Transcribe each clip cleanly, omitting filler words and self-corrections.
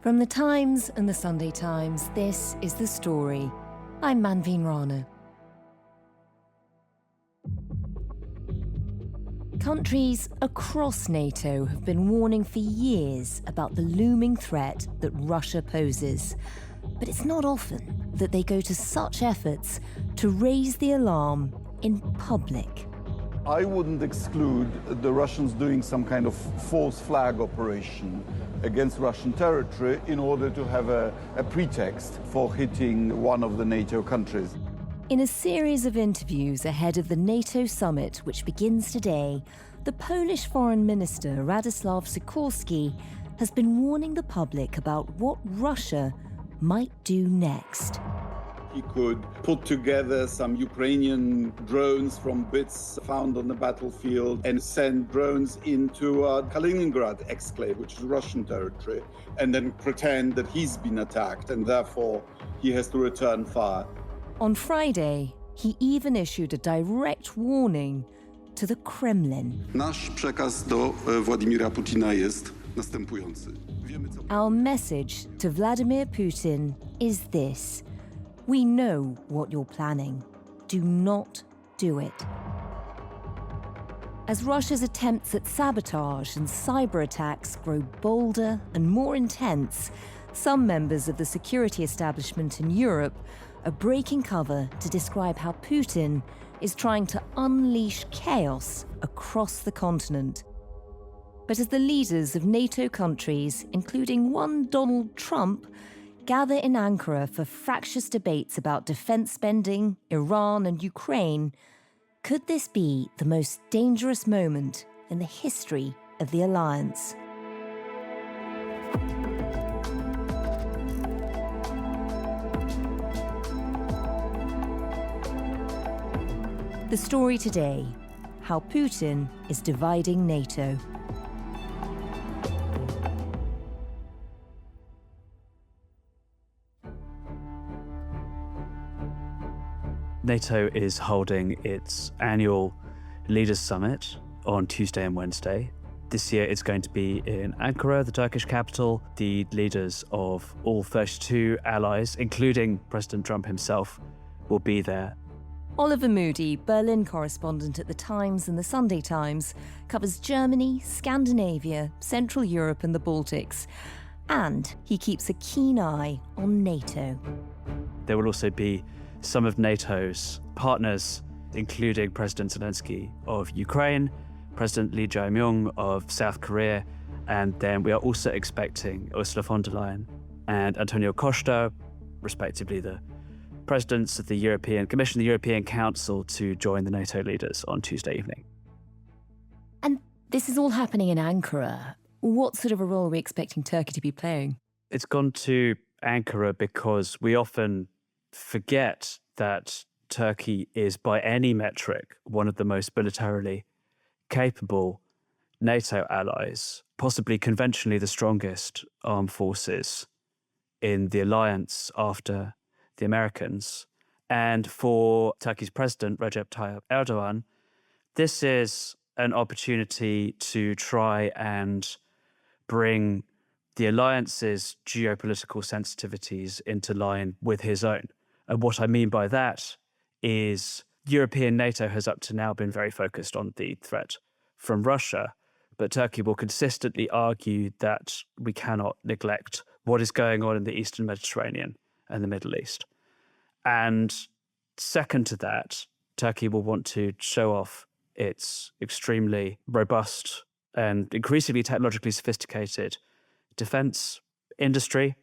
From the Times and the Sunday Times, this is The Story. I'm Manveen Rana. Countries across NATO have been warning for years about the looming threat that Russia poses. But it's not often that they go to such efforts to raise the alarm in public. I wouldn't exclude the Russians doing some kind of false flag operation against Russian territory in order to have a pretext for hitting one of the NATO countries. In a series of interviews ahead of the NATO summit, which begins today, the Polish Foreign Minister Radoslaw Sikorski has been warning the public about what Russia might do next. He could put together some Ukrainian drones from bits found on the battlefield and send drones into Kaliningrad exclave, which is Russian territory, and then pretend that he's been attacked and therefore he has to return fire. On Friday, he even issued a direct warning to the Kremlin. Nasz przekaz do Władimira Putina jest następujący. Our message to Vladimir Putin is this. We know what you're planning. Do not do it. As Russia's attempts at sabotage and cyber attacks grow bolder and more intense, some members of the security establishment in Europe are breaking cover to describe how Putin is trying to unleash chaos across the continent. But as the leaders of NATO countries, including one Donald Trump, gather in Ankara for fractious debates about defense spending, Iran and Ukraine, could this be the most dangerous moment in the history of the alliance? The story today, how Putin is dividing NATO. NATO is holding its annual Leaders Summit on Tuesday and Wednesday. This year it's going to be in Ankara, the Turkish capital. The leaders of all 32 allies, including President Trump himself, will be there. Oliver Moody, Berlin correspondent at The Times and The Sunday Times, covers Germany, Scandinavia, Central Europe and the Baltics. And he keeps a keen eye on NATO. There will also be some of NATO's partners, including President Zelensky of Ukraine, President Lee Jae-myung of South Korea, and then we are also expecting Ursula von der Leyen and Antonio Costa, respectively the presidents of the European Commission, the European Council, to join the NATO leaders on Tuesday evening. And this is all happening in Ankara. What sort of a role are we expecting Turkey to be playing? It's gone to Ankara because we often forget that Turkey is, by any metric, one of the most militarily capable NATO allies, possibly conventionally the strongest armed forces in the alliance after the Americans. And for Turkey's president, Recep Tayyip Erdogan, this is an opportunity to try and bring the alliance's geopolitical sensitivities into line with his own. And what I mean by that is European NATO has up to now been very focused on the threat from Russia, but Turkey will consistently argue that we cannot neglect what is going on in the Eastern Mediterranean and the Middle East. And second to that, Turkey will want to show off its extremely robust and increasingly technologically sophisticated defense industry.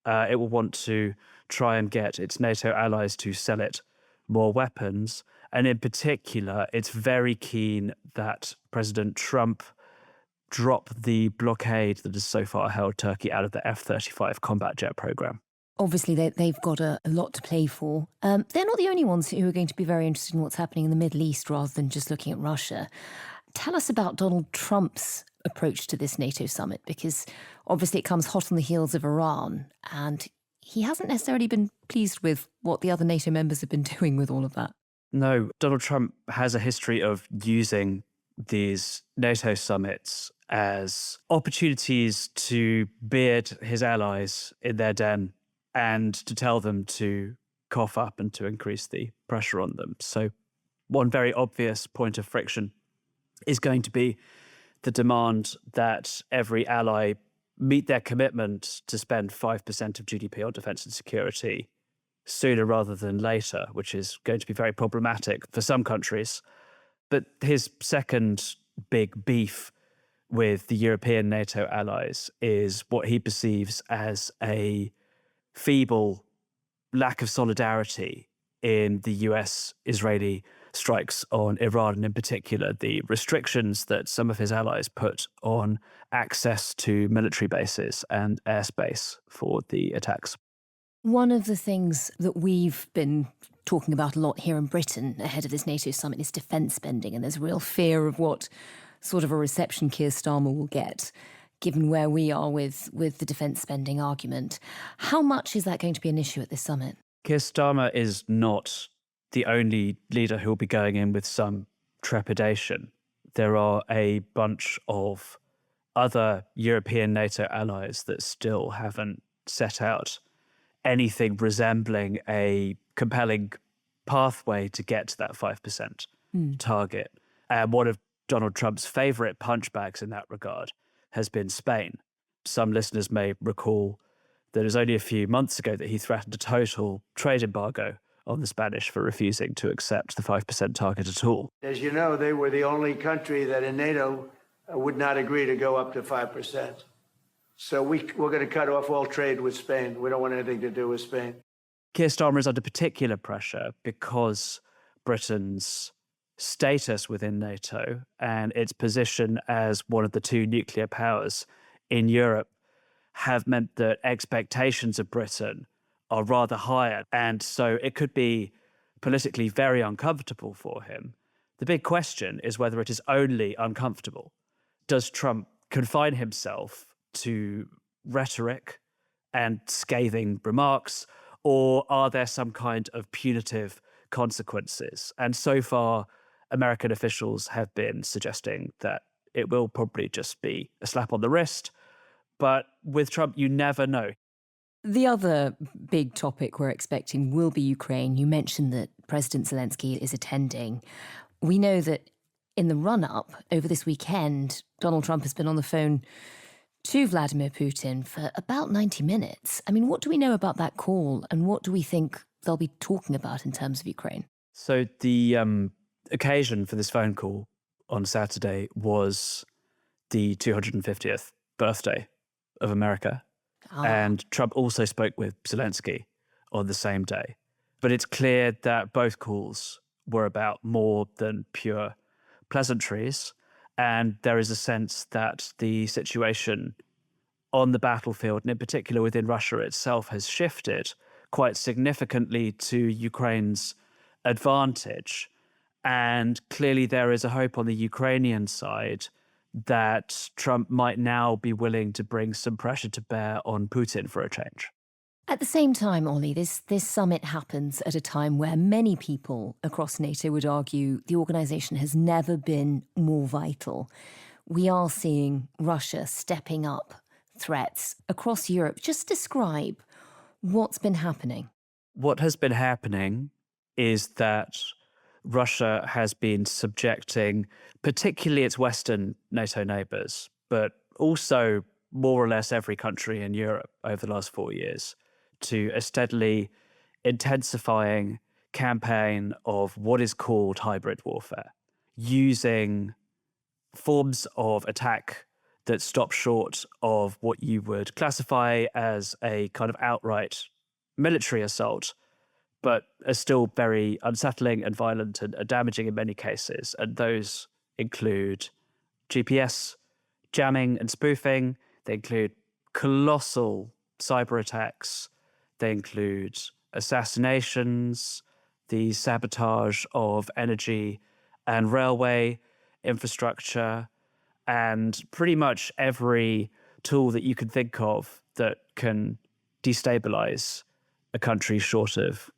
It will want to try and get its NATO allies to sell it more weapons. And in particular, it's very keen that President Trump drop the blockade that has so far held Turkey out of the F-35 combat jet program. Obviously, they've got a lot to play for. They're not the only ones who are going to be very interested in what's happening in the Middle East rather than just looking at Russia. Tell us about Donald Trump's approach to this NATO summit, because obviously it comes hot on the heels of Iran, and he hasn't necessarily been pleased with what the other NATO members have been doing with all of that. No, Donald Trump has a history of using these NATO summits as opportunities to beard his allies in their den and to tell them to cough up and to increase the pressure on them. So one very obvious point of friction is going to be the demand that every ally meet their commitment to spend 5% of GDP on defence and security sooner rather than later, which is going to be very problematic for some countries. But his second big beef with the European NATO allies is what he perceives as a feeble lack of solidarity in the US-Israeli strikes on Iran, and in particular the restrictions that some of his allies put on access to military bases and airspace for the attacks. One of the things that we've been talking about a lot here in Britain ahead of this NATO summit is defence spending, and there's real fear of what sort of a reception Keir Starmer will get, given where we are with the defence spending argument. How much is that going to be an issue at this summit? Keir Starmer is not the only leader who will be going in with some trepidation. There are a bunch of other European NATO allies that still haven't set out anything resembling a compelling pathway to get to that 5% target. And one of Donald Trump's favourite punchbags in that regard has been Spain. Some listeners may recall that it was only a few months ago that he threatened a total trade embargo on the Spanish for refusing to accept the 5% target at all. As you know, they were the only country that in NATO would not agree to go up to 5%. So we're going to cut off all trade with Spain. We don't want anything to do with Spain. Keir Starmer is under particular pressure because Britain's status within NATO and its position as one of the two nuclear powers in Europe have meant that expectations of Britain are rather higher. And so it could be politically very uncomfortable for him. The big question is whether it is only uncomfortable. Does Trump confine himself to rhetoric and scathing remarks, or are there some kind of punitive consequences? And so far, American officials have been suggesting that it will probably just be a slap on the wrist. But with Trump, you never know. The other big topic we're expecting will be Ukraine. You mentioned that President Zelensky is attending. We know that in the run-up over this weekend, Donald Trump has been on the phone to Vladimir Putin for about 90 minutes. I mean, what do we know about that call, and what do we think they'll be talking about in terms of Ukraine? So the occasion for this phone call on Saturday was the 250th birthday of America. And Trump also spoke with Zelensky on the same day. But it's clear that both calls were about more than pure pleasantries. And there is a sense that the situation on the battlefield, and in particular within Russia itself, has shifted quite significantly to Ukraine's advantage. And clearly there is a hope on the Ukrainian side that Trump might now be willing to bring some pressure to bear on Putin for a change. At the same time, Ollie, this summit happens at a time where many people across NATO would argue the organisation has never been more vital. We are seeing Russia stepping up threats across Europe. Just describe what's been happening. What has been happening is that Russia has been subjecting particularly its Western NATO neighbours, but also more or less every country in Europe over the last 4 years, to a steadily intensifying campaign of what is called hybrid warfare, using forms of attack that stop short of what you would classify as a kind of outright military assault, but are still very unsettling and violent and damaging in many cases. And those include GPS jamming and spoofing. They include colossal cyber attacks. They include assassinations, the sabotage of energy and railway infrastructure, and pretty much every tool that you can think of that can destabilize a country short of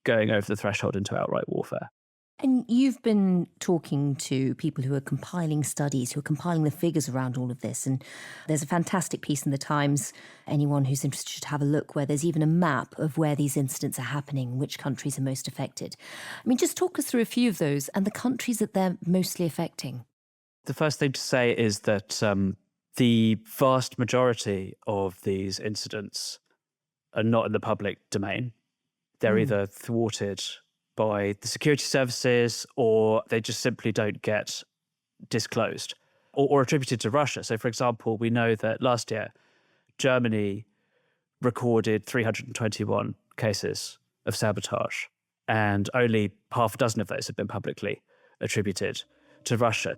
going over the threshold into outright warfare. And you've been talking to people who are compiling studies, who are compiling the figures around all of this. And there's a fantastic piece in the Times. Anyone who's interested should have a look, where there's even a map of where these incidents are happening, which countries are most affected. I mean, just talk us through a few of those and the countries that they're mostly affecting. The first thing to say is that the vast majority of these incidents are not in the public domain. They're either thwarted by the security services, or they just simply don't get disclosed or attributed to Russia. So, for example, we know that last year, Germany recorded 321 cases of sabotage, and only half a dozen of those have been publicly attributed to Russia.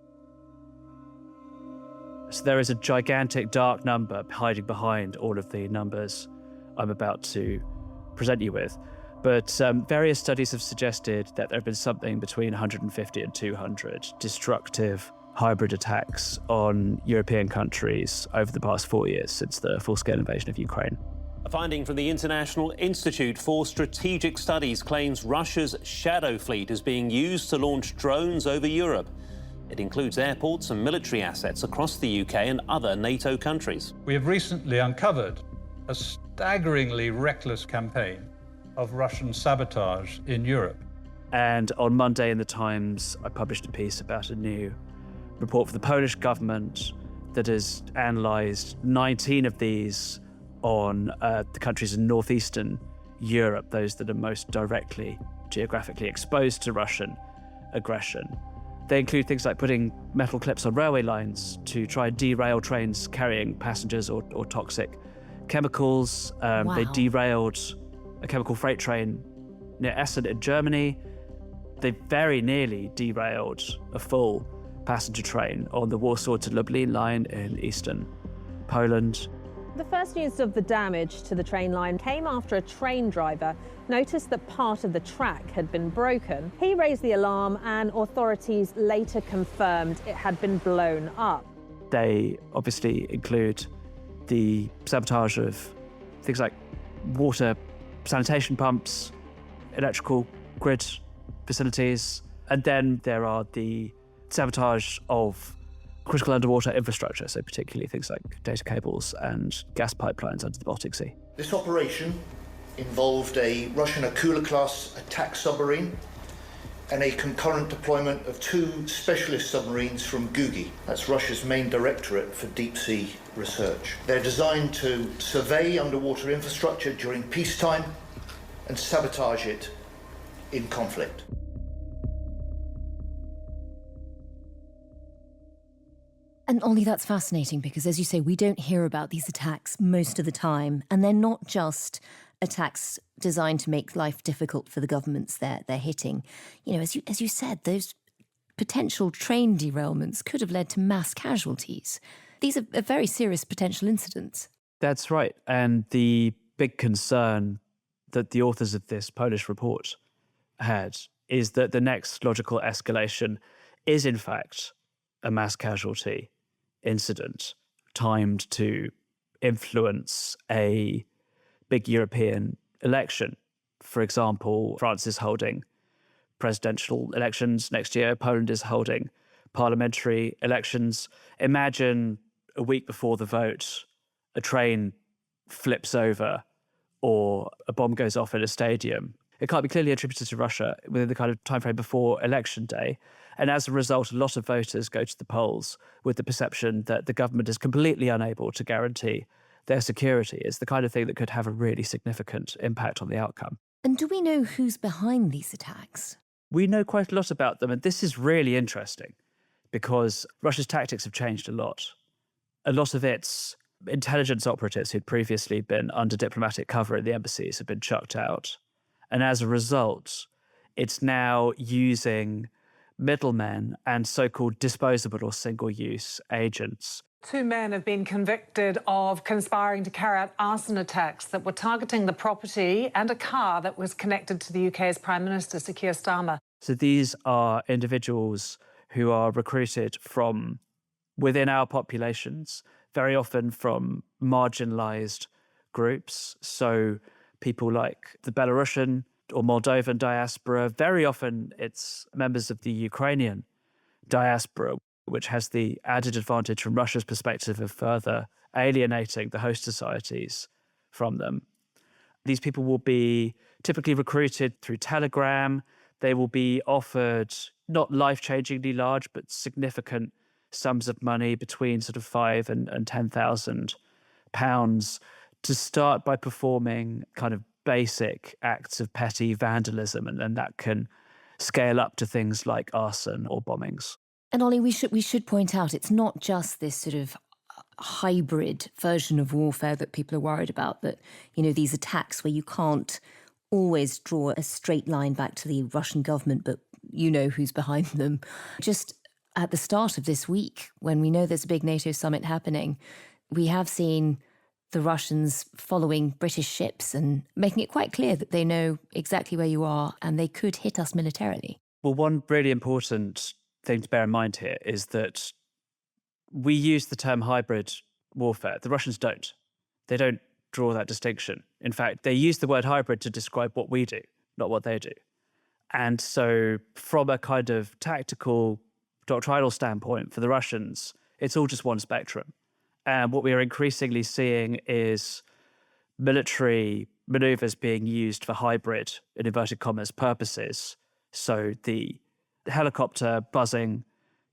So there is a gigantic dark number hiding behind all of the numbers I'm about to present you with. But various studies have suggested that there have been something between 150 and 200 destructive hybrid attacks on European countries over the past 4 years since the full-scale invasion of Ukraine. A finding from the International Institute for Strategic Studies claims Russia's shadow fleet is being used to launch drones over Europe. It includes airports and military assets across the UK and other NATO countries. We have recently uncovered a staggeringly reckless campaign of Russian sabotage in Europe. And on Monday in the Times, I published a piece about a new report for the Polish government that has analysed 19 of these on the countries in northeastern Europe, those that are most directly geographically exposed to Russian aggression. They include things like putting metal clips on railway lines to try and derail trains carrying passengers or toxic chemicals. Wow. They derailed a chemical freight train near Essen in Germany. They very nearly derailed a full passenger train on the Warsaw to Lublin line in eastern Poland. The first news of the damage to the train line came after a train driver noticed that part of the track had been broken. He raised the alarm and authorities later confirmed it had been blown up. They obviously include the sabotage of things like water sanitation pumps, electrical grid facilities, and then there are the sabotage of critical underwater infrastructure, so particularly things like data cables and gas pipelines under the Baltic Sea. This operation involved a Russian Akula-class attack submarine and a concurrent deployment of 2 specialist submarines from Gugi. That's Russia's main directorate for deep-sea research. They're designed to survey underwater infrastructure during peacetime and sabotage it in conflict. And Ollie, that's fascinating because, as you say, we don't hear about these attacks most of the time. And they're not just attacks designed to make life difficult for the governments they're hitting. You know, as you said, those potential train derailments could have led to mass casualties. These are very serious potential incidents. That's right. And the big concern that the authors of this Polish report had is that the next logical escalation is, in fact, a mass casualty incident timed to influence a big European election. For example, France is holding presidential elections next year. Poland is holding parliamentary elections. Imagine a week before the vote, a train flips over or a bomb goes off in a stadium. It can't be clearly attributed to Russia within the kind of timeframe before election day. And as a result, a lot of voters go to the polls with the perception that the government is completely unable to guarantee their security. It's the kind of thing that could have a really significant impact on the outcome. And do we know who's behind these attacks? We know quite a lot about them, and this is really interesting because Russia's tactics have changed a lot. A lot of its intelligence operatives who'd previously been under diplomatic cover at the embassies have been chucked out. And as a result, it's now using middlemen and so-called disposable or single-use agents. 2 men have been convicted of conspiring to carry out arson attacks that were targeting the property and a car that was connected to the UK's Prime Minister, Sir Keir Starmer. So these are individuals who are recruited from within our populations, very often from marginalised groups. So people like the Belarusian or Moldovan diaspora. Very often it's members of the Ukrainian diaspora, which has the added advantage from Russia's perspective of further alienating the host societies from them. These people will be typically recruited through Telegram. They will be offered not life-changingly large, but significant sums of money between sort of £5,000 and £10,000 to start by performing kind of basic acts of petty vandalism, and that can scale up to things like arson or bombings. And Ollie, we should point out it's not just this sort of hybrid version of warfare that people are worried about, that, you know, these attacks where you can't always draw a straight line back to the Russian government, but you know who's behind them. Just at the start of this week, when we know there's a big NATO summit happening, we have seen the Russians following British ships and making it quite clear that they know exactly where you are and they could hit us militarily. Well, one really important thing to bear in mind here is that we use the term hybrid warfare. The Russians don't. They don't draw that distinction. In fact, they use the word hybrid to describe what we do, not what they do. And so from a kind of tactical, doctrinal standpoint for the Russians, it's all just one spectrum. And what we are increasingly seeing is military maneuvers being used for hybrid, in inverted commas, purposes. So the helicopter buzzing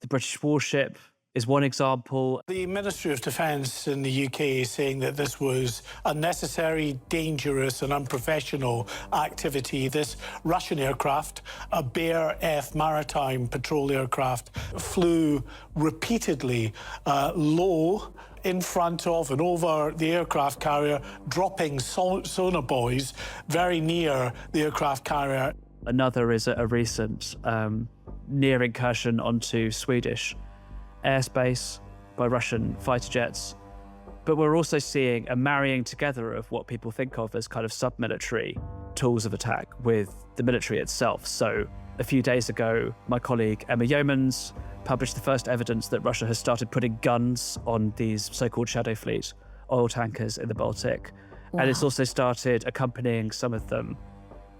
the British warship is one example. The Ministry of Defence in the UK is saying that this was unnecessary, dangerous and unprofessional activity. This Russian aircraft, a Bear F maritime patrol aircraft, flew repeatedly low in front of and over the aircraft carrier, dropping sonar buoys very near the aircraft carrier. Another is a recent near incursion onto Swedish airspace by Russian fighter jets. But we're also seeing a marrying together of what people think of as kind of sub-military tools of attack with the military itself. So a few days ago, my colleague Emma Yeomans published the first evidence that Russia has started putting guns on these so-called Shadow Fleet oil tankers in the Baltic. Wow. And it's also started accompanying some of them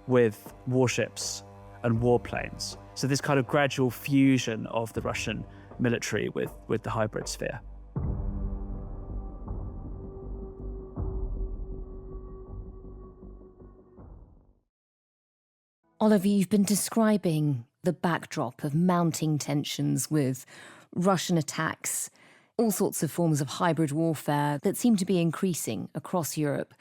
with warships and warplanes. So this kind of gradual fusion of the Russian military with the hybrid sphere. Olivia, you've been describing the backdrop of mounting tensions with Russian attacks, all sorts of forms of hybrid warfare that seem to be increasing across Europe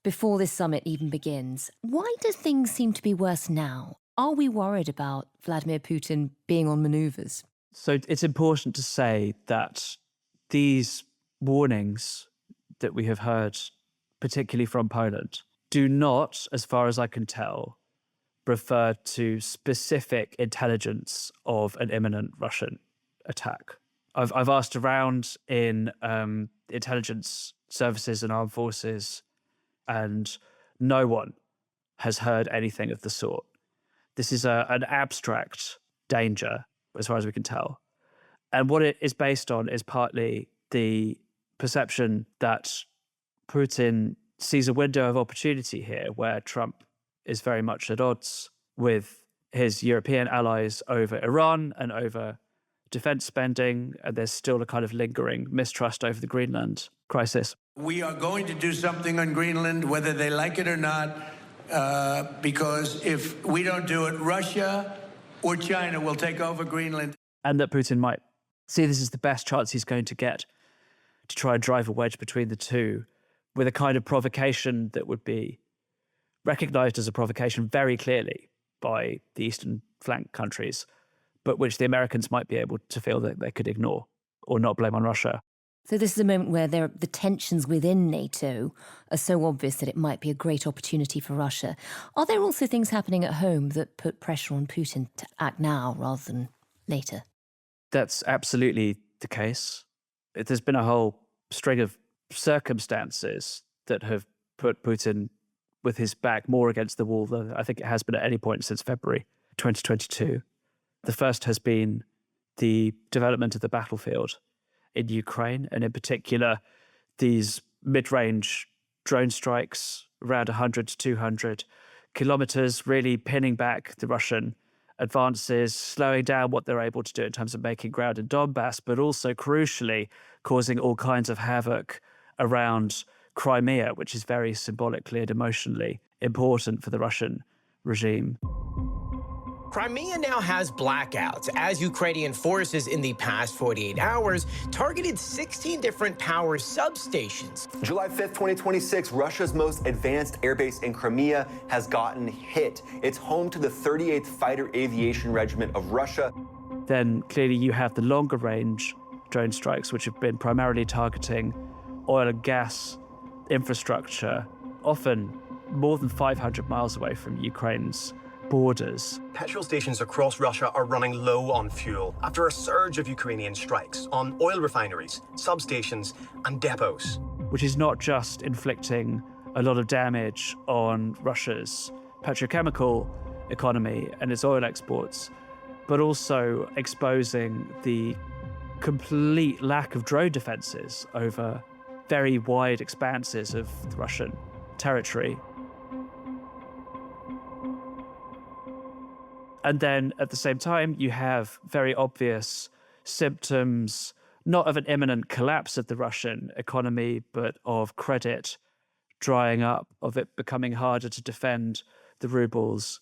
before this summit even begins. Why do things seem to be worse now? Are we worried about Vladimir Putin being on manoeuvres? So it's important to say that these warnings that we have heard, particularly from Poland, do not, as far as I can tell, refer to specific intelligence of an imminent Russian attack. I've asked around in intelligence services and armed forces, and no one has heard anything of the sort. This is an abstract danger, as far as we can tell. And what it is based on is partly the perception that Putin sees a window of opportunity here where Trump is very much at odds with his European allies over Iran and over defense spending. And there's still a kind of lingering mistrust over the Greenland crisis. We are going to do something on Greenland, whether they like it or not, because if we don't do it, Russia or China will take over Greenland. And that Putin might see this as the best chance he's going to get to try and drive a wedge between the two with a kind of provocation that would be recognized as a provocation very clearly by the Eastern flank countries, but which the Americans might be able to feel that they could ignore or not blame on Russia. So this is a moment where the tensions within NATO are so obvious that it might be a great opportunity for Russia. Are there also things happening at home that put pressure on Putin to act now rather than later? That's absolutely the case. There's been a whole string of circumstances that have put Putin with his back more against the wall than I think it has been at any point since February 2022. The first has been the development of the battlefield in Ukraine, and in particular, these mid-range drone strikes, around 100 to 200 kilometers, really pinning back the Russian advances, slowing down what they're able to do in terms of making ground in Donbass, but also crucially causing all kinds of havoc around Crimea, which is very symbolically and emotionally important for the Russian regime. Crimea now has blackouts as Ukrainian forces in the past 48 hours targeted 16 different power substations. July 5th, 2026, Russia's most advanced airbase in Crimea has gotten hit. It's home to the 38th Fighter Aviation Regiment of Russia. Then clearly you have the longer range drone strikes, which have been primarily targeting oil and gas infrastructure, often more than 500 miles away from Ukraine's borders. Petrol stations across Russia are running low on fuel after a surge of Ukrainian strikes on oil refineries, substations, and depots. Which is not just inflicting a lot of damage on Russia's petrochemical economy and its oil exports, but also exposing the complete lack of drone defenses over very wide expanses of the Russian territory. And then at the same time, you have very obvious symptoms, not of an imminent collapse of the Russian economy, but of credit drying up, of it becoming harder to defend the ruble's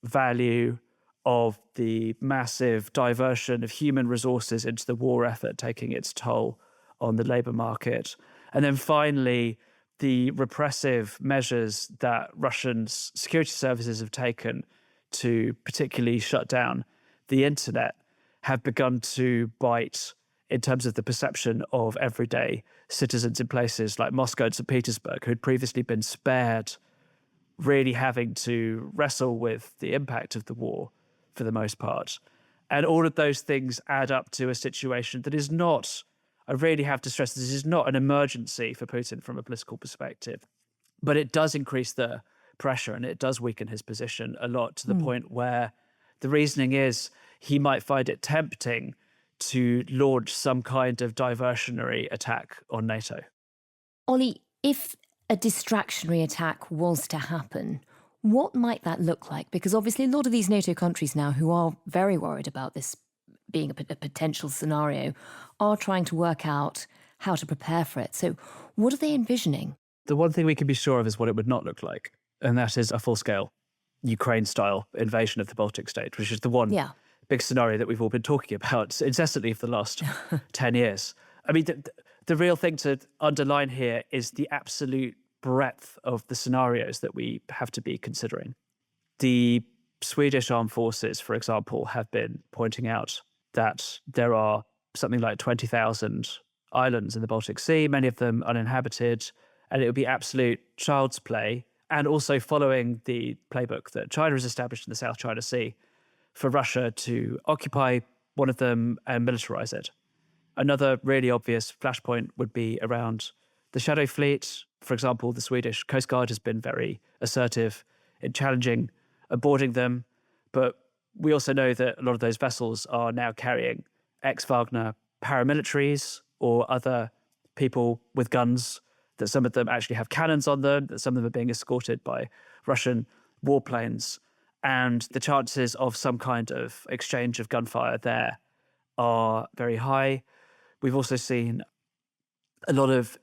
value, of the massive diversion of human resources into the war effort taking its toll on the labor market. And then finally, the repressive measures that Russian security services have taken to particularly shut down the internet have begun to bite in terms of the perception of everyday citizens in places like Moscow and St. Petersburg, who had previously been spared really having to wrestle with the impact of the war for the most part. And all of those things add up to a situation that is not, I really have to stress, this is not an emergency for Putin from a political perspective, but it does increase the pressure and it does weaken his position a lot, to the point where the reasoning is he might find it tempting to launch some kind of diversionary attack on NATO. Ollie, if a distractionary attack was to happen, what might that look like? Because obviously a lot of these NATO countries now who are very worried about this being a potential scenario are trying to work out how to prepare for it. So what are they envisioning? The one thing we can be sure of is what it would not look like, and that is a full-scale Ukraine-style invasion of the Baltic state, which is the one big scenario that we've all been talking about incessantly for the last 10 years. I mean, the real thing to underline here is the absolute breadth of the scenarios that we have to be considering. The Swedish armed forces, for example, have been pointing out that there are something like 20,000 islands in the Baltic Sea, many of them uninhabited, and it would be absolute child's play, and also following the playbook that China has established in the South China Sea, for Russia to occupy one of them and militarize it. Another really obvious flashpoint would be around the Shadow Fleet. For example, the Swedish Coast Guard has been very assertive in challenging and boarding them, but we also know that a lot of those vessels are now carrying ex-Wagner paramilitaries or other people with guns, that some of them actually have cannons on them, that some of them are being escorted by Russian warplanes. And the chances of some kind of exchange of gunfire there are very high. We've also seen a lot of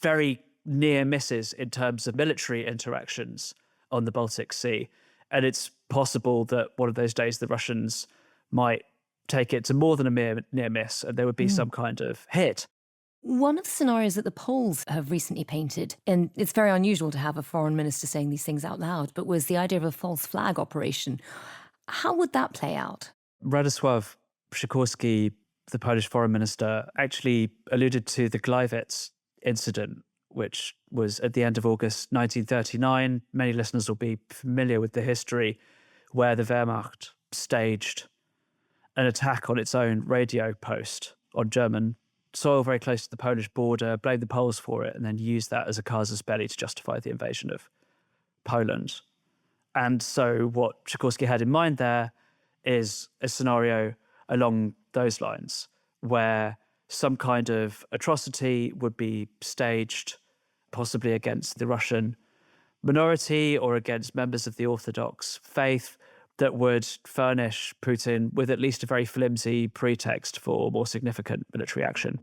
very near misses in terms of military interactions on the Baltic Sea. And it's possible that one of those days the Russians might take it to more than a mere near miss and there would be some kind of hit. One of the scenarios that the Poles have recently painted, and it's very unusual to have a foreign minister saying these things out loud, but was the idea of a false flag operation. How would that play out? Radosław Sikorski, the Polish foreign minister, actually alluded to the Gliwice incident, which was at the end of August 1939. Many listeners will be familiar with the history where the Wehrmacht staged an attack on its own radio post on German soil very close to the Polish border, blamed the Poles for it, and then used that as a casus belli to justify the invasion of Poland. And so what Sikorski had in mind there is a scenario along those lines, where some kind of atrocity would be staged, possibly against the Russian minority or against members of the Orthodox faith that would furnish Putin with at least a very flimsy pretext for more significant military action.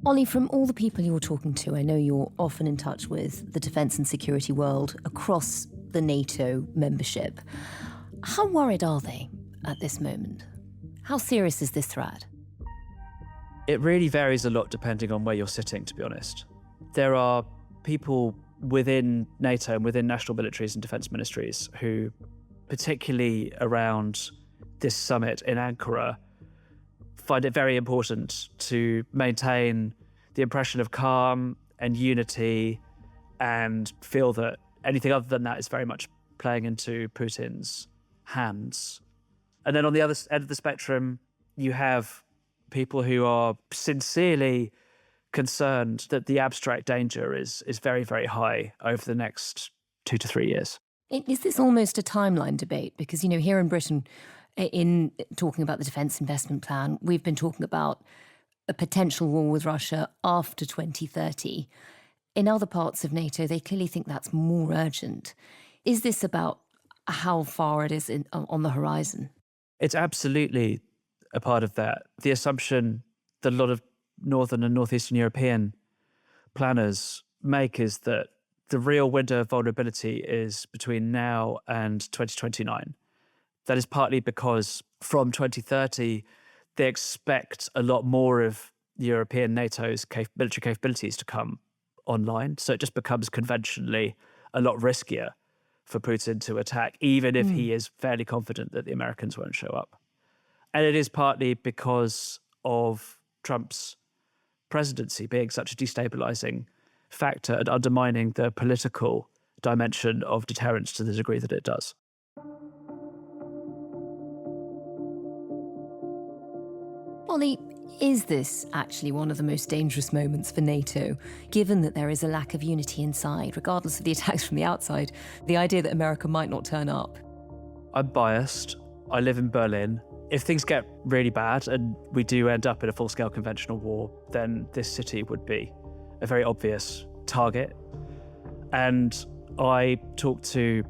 Ollie, from all the people you're talking to, I know you're often in touch with the defence and security world across the NATO membership. How worried are they at this moment? How serious is this threat? It really varies a lot depending on where you're sitting, to be honest. There are people within NATO and within national militaries and defence ministries who, particularly around this summit in Ankara, find it very important to maintain the impression of calm and unity and feel that anything other than that is very much playing into Putin's hands. And then on the other end of the spectrum, you have people who are sincerely concerned that the abstract danger is very, very high over the next 2 to 3 years. Is this almost a timeline debate? Because, you know, here in Britain, in talking about the defence investment plan, we've been talking about a potential war with Russia after 2030. In other parts of NATO, they clearly think that's more urgent. Is this about how far it is on the horizon? It's absolutely a part of that. The assumption that a lot of Northern and Northeastern European planners make is that the real window of vulnerability is between now and 2029. That is partly because from 2030, they expect a lot more of European NATO's military capabilities to come online. So it just becomes conventionally a lot riskier for Putin to attack, even if he is fairly confident that the Americans won't show up. And it is partly because of Trump's presidency being such a destabilizing factor and undermining the political dimension of deterrence to the degree that it does. Ollie, is this actually one of the most dangerous moments for NATO, given that there is a lack of unity inside, regardless of the attacks from the outside, the idea that America might not turn up? I'm biased. I live in Berlin. If things get really bad and we do end up in a full-scale conventional war, then this city would be a very obvious target. And I talked to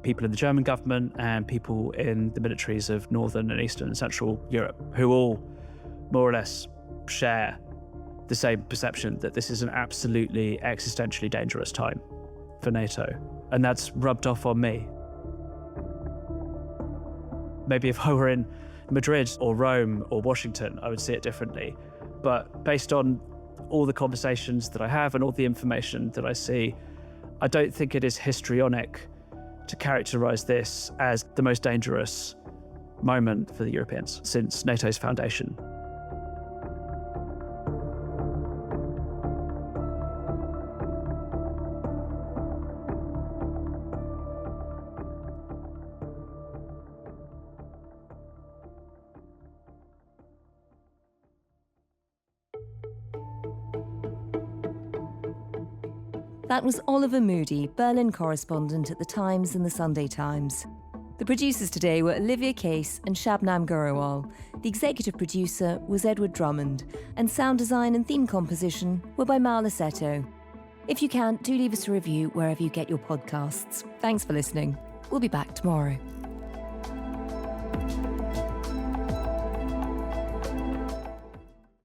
people in the German government and people in the militaries of Northern and Eastern and Central Europe, who all more or less share the same perception that this is an absolutely existentially dangerous time for NATO. And that's rubbed off on me. Maybe if I were in Madrid or Rome or Washington, I would see it differently. But based on all the conversations that I have and all the information that I see, I don't think it is histrionic to characterize this as the most dangerous moment for the Europeans since NATO's foundation. That was Oliver Moody, Berlin correspondent at The Times and The Sunday Times. The producers today were Olivia Case and Shabnam Grewal. The executive producer was Edward Drummond, and sound design and theme composition were by Mal Lassetto. If you can, do leave us a review wherever you get your podcasts. Thanks for listening. We'll be back tomorrow.